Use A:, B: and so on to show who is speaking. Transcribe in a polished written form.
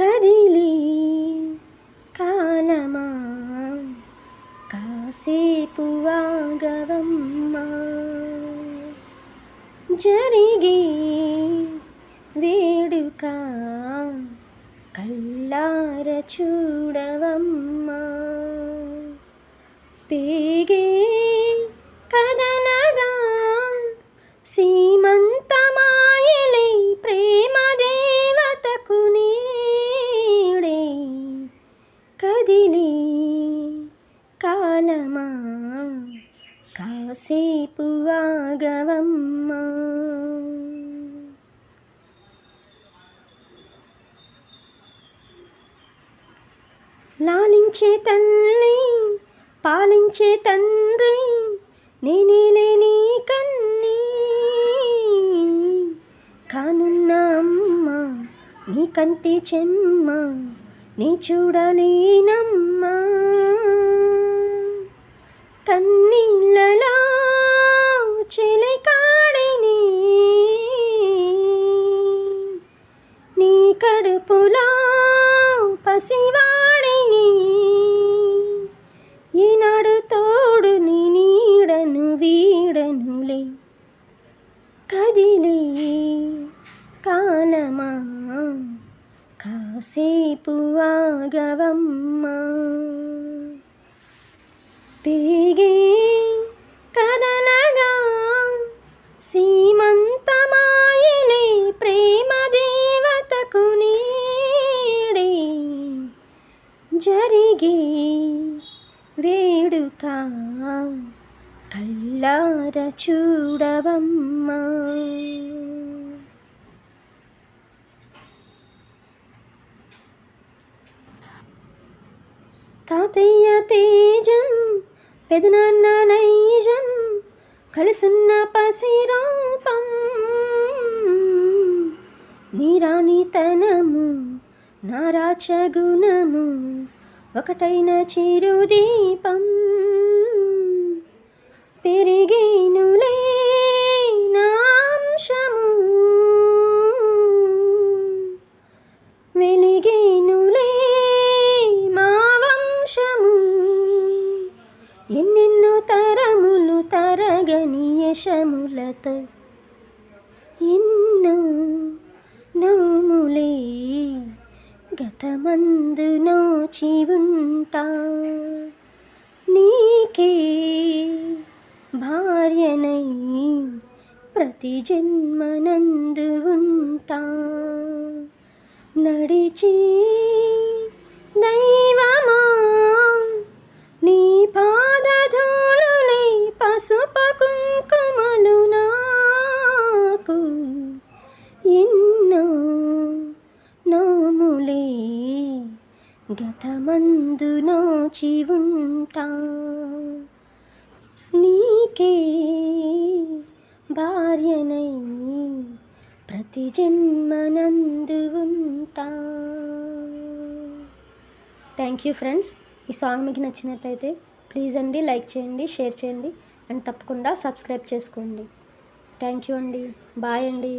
A: కదిలి కాలమా కాసేపు ఆగవమ్మా, జరిగే వేడుక కళ్ళార చూడవమ్మా, పేగే కదనగా సీమంతమాయలే ప్రేమ దేవతకు నీడే, కదిలి కాలమా కాసేపు ఆగవమ్మా. లాలించే తల్లి పాలించే తండ్రి నేనేలే నీ కన్నీ, కానున్న అమ్మ నీ కంటి చెమ్మ నీ చూడలేనమ్మా, కన్నీళ్ళలో చెలికాడిని నీ కడుపులో పసివాడిని, ఈనాడు తోడు నీ నీడను వీడనులే, కదిలే కాలమా కాసేపు ఆగవమ్మా, పేగే కదనగా సీమంతమాయలే ప్రేమ దేవతకు నీడే, జరిగే వేడుక కళ్ళార చూడవమ్మా. తాతయ్య తేజం పెదనాన్న నైజం కలిసున్న పసిరూపం, నీరాణితనము నారాచగుణము ఒకటైన చిరుదీపం, పెరిగేనులే నాంశము వెలిగేనులే మా వంశము, ఎన్నెన్నో తరములు తరగని యశములతో ఎన్నో నోములే గతమందు నోచి ఉంటా, నీకే భార్యనై ప్రతి జన్మనందు ఉంటా, నడిచి దైవమా నీ పాదధూళులే పసుపు కుంకుమలు నాకు, ఎన్నో నోములే గతమందు నోచి ఉంటా, నీకే భార్యనై ప్రతి జన్మనందు ఉంటా. Thank you friends. ఈ సాంగ్ మీకు నచ్చినట్లయితే ప్లీజ్ అండి లైక్ చేయండి, షేర్ చేయండి అండ్ తప్పకుండా సబ్స్క్రైబ్ చేసుకోండి. థ్యాంక్ యూ అండి. బాయ్ అండి.